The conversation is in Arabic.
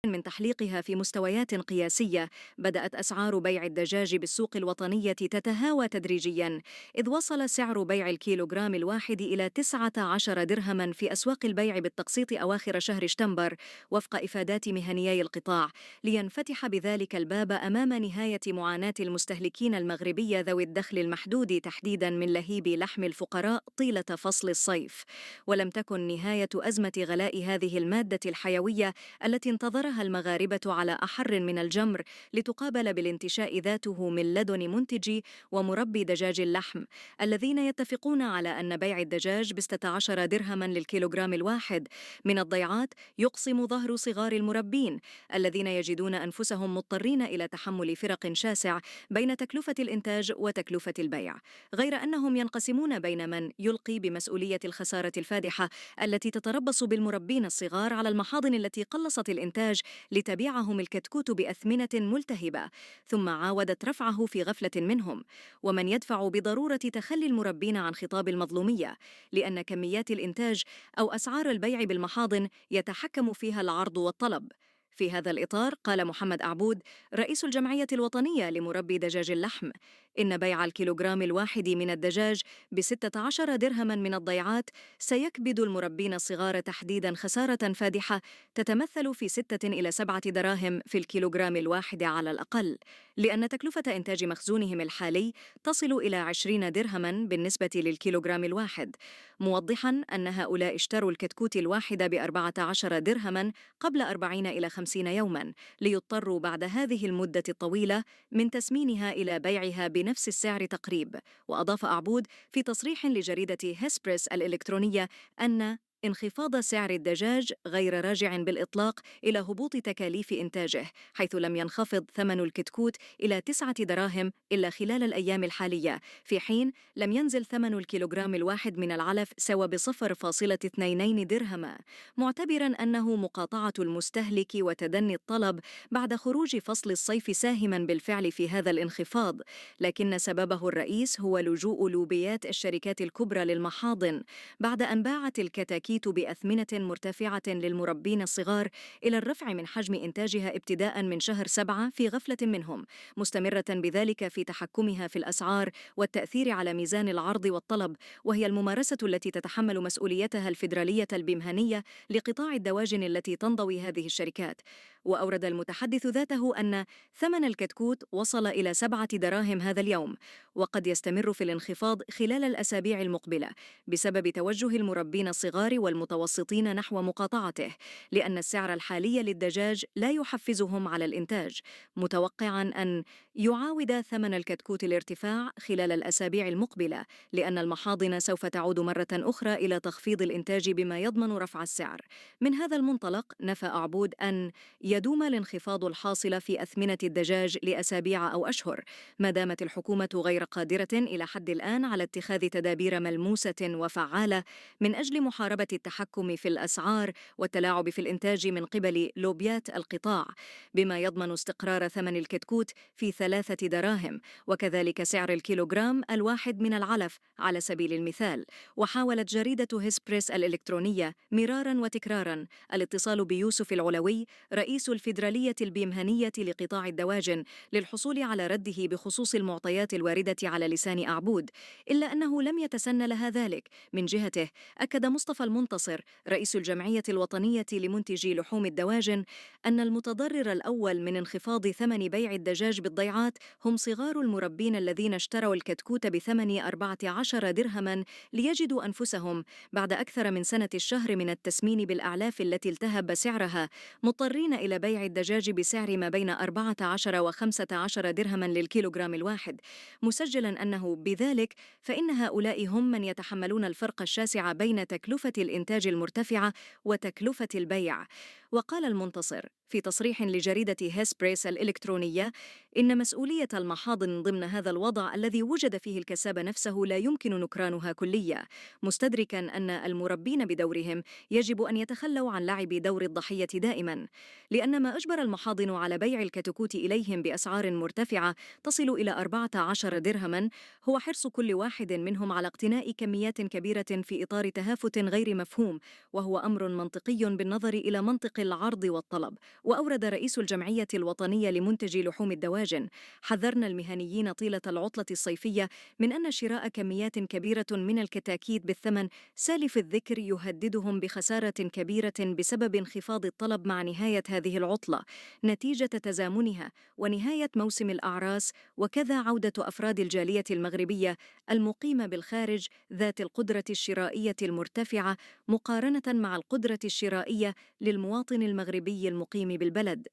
من تحليقها في مستويات قياسية، بدأت أسعار بيع الدجاج بالسوق الوطنية تتهاوى تدريجيا، إذ وصل سعر بيع الكيلوغرام الواحد إلى 19 درهما في أسواق البيع بالتقسيط أواخر شهر شتنبر، وفق إفادات مهنيي القطاع، لينفتح بذلك الباب أمام نهاية معاناة المستهلكين المغربية ذوي الدخل المحدود تحديدا من لهيب لحم الفقراء طيلة فصل الصيف. ولم تكن نهاية أزمة غلاء هذه المادة الحيوية التي انتظرها المغاربة على أحر من الجمر لتقابل بالانتشاء ذاته من لدن منتجي ومربي دجاج اللحم، الذين يتفقون على أن بيع الدجاج ب16 درهما للكيلوغرام الواحد من الضيعات يقسم ظهر صغار المربين، الذين يجدون أنفسهم مضطرين إلى تحمل فرق شاسع بين تكلفة الإنتاج وتكلفة البيع، غير أنهم ينقسمون بين من يلقي بمسؤولية الخسارة الفادحة التي تتربص بالمربين الصغار على المحاضن التي قلصت الإنتاج لتبيعهم الكتكوت بأثمنة ملتهبة ثم عاودت رفعه في غفلة منهم، ومن يدفع بضرورة تخلي المربين عن خطاب المظلومية، لأن كميات الإنتاج أو أسعار البيع بالمحاضن يتحكم فيها العرض والطلب. في هذا الإطار قال محمد أعبود رئيس الجمعية الوطنية لمربي دجاج اللحم إن بيع الكيلوغرام الواحد من الدجاج ب16 درهما من الضيعات سيكبد المربين الصغار تحديدا خسارة فادحة تتمثل في 6 إلى 7 دراهم في الكيلوغرام الواحد على الأقل، لأن تكلفة إنتاج مخزونهم الحالي تصل إلى 20 درهما بالنسبة للكيلوغرام الواحد، موضحا أن هؤلاء اشتروا الكتكوت الواحد ب14 درهما قبل 40 إلى 50 يوما، ليضطروا بعد هذه المدة الطويلة من تسمينها إلى بيعها بنفس السعر تقريب. وأضاف أعبود في تصريح لجريدة هيسبريس الإلكترونية أن انخفاض سعر الدجاج غير راجع بالإطلاق إلى هبوط تكاليف إنتاجه، حيث لم ينخفض ثمن الكتكوت إلى 9 دراهم إلا خلال الأيام الحالية، في حين لم ينزل ثمن الكيلوغرام الواحد من العلف سوى ب0.22 درهما، معتبرا أنه مقاطعة المستهلك وتدني الطلب بعد خروج فصل الصيف ساهما بالفعل في هذا الانخفاض، لكن سببه الرئيس هو لجوء لوبيات الشركات الكبرى للمحاضن بعد أن باعت الكتاكيت بأثمنة مرتفعة للمربين الصغار إلى الرفع من حجم إنتاجها ابتداء من شهر 7 في غفلة منهم، مستمرة بذلك في تحكمها في الأسعار والتأثير على ميزان العرض والطلب، وهي الممارسة التي تتحمل مسؤوليتها الفيدرالية المهنية لقطاع الدواجن التي تنضوي هذه الشركات. وأورد المتحدث ذاته أن ثمن الكتكوت وصل إلى 7 دراهم هذا اليوم، وقد يستمر في الانخفاض خلال الأسابيع المقبلة بسبب توجه المربين الصغار والمتوسطين نحو مقاطعته، لأن السعر الحالي للدجاج لا يحفزهم على الإنتاج، متوقعا أن يعاود ثمن الكتكوت الارتفاع خلال الأسابيع المقبلة، لأن المحاضن سوف تعود مرة أخرى إلى تخفيض الإنتاج بما يضمن رفع السعر. من هذا المنطلق نفى أعبود أن يدوم الانخفاض الحاصل في أثمنة الدجاج لأسابيع أو أشهر، ما دامت الحكومة غير قادرة إلى حد الآن على اتخاذ تدابير ملموسة وفعالة من أجل محاربة التحكم في الأسعار والتلاعب في الإنتاج من قبل لوبيات القطاع، بما يضمن استقرار ثمن الكتكوت في 3 دراهم، وكذلك سعر الكيلوغرام الواحد من العلف على سبيل المثال. وحاولت جريدة هيسبريس الإلكترونية مرارا وتكرارا الاتصال بيوسف العلوي رئيس الفيدرالية البيمهنية لقطاع الدواجن للحصول على رده بخصوص المعطيات الواردة على لسان أعبود، إلا أنه لم يتسنى لها ذلك. من جهته أكد مصطفى المنتصر رئيس الجمعية الوطنية لمنتجي لحوم الدواجن أن المتضرر الأول من انخفاض ثمن بيع الدجاج بالضيعات هم صغار المربين الذين اشتروا الكتكوت بثمن 14 درهما ليجدوا أنفسهم بعد أكثر من سنة الشهر من التسمين بالأعلاف التي التهب سعرها مضطرين إلى بيع الدجاج بسعر ما بين 14 و15 درهما للكيلوغرام الواحد، مسجلا أنه بذلك فإن هؤلاء هم من يتحملون الفرق الشاسع بين تكلفة الإنتاج المرتفعة وتكلفة البيع. وقال المنتصر في تصريح لجريدة هيسبريس الإلكترونية إن مسؤولية المحاضن ضمن هذا الوضع الذي وجد فيه الكساب نفسه لا يمكن نكرانها كلية، مستدركا أن المربين بدورهم يجب أن يتخلوا عن لعب دور الضحية دائما، لأن ما أجبر المحاضن على بيع الكتكوت إليهم بأسعار مرتفعة تصل إلى 14 درهما هو حرص كل واحد منهم على اقتناء كميات كبيرة في إطار تهافت غير مفهوم، وهو أمر منطقي بالنظر إلى منطق العرض والطلب. وأورد رئيس الجمعية الوطنية لمنتجي لحوم الدواجن: حذرنا المهنيين طيلة العطلة الصيفية من أن شراء كميات كبيرة من الكتاكيت بالثمن سالف الذكر يهددهم بخسارة كبيرة بسبب انخفاض الطلب مع نهاية هذه العطلة نتيجة تزامنها ونهاية موسم الأعراس، وكذا عودة أفراد الجالية المغربية المقيمة بالخارج ذات القدرة الشرائية المرتفعة مقارنة مع القدرة الشرائية للمواطن المغربي المقيم بالبلد.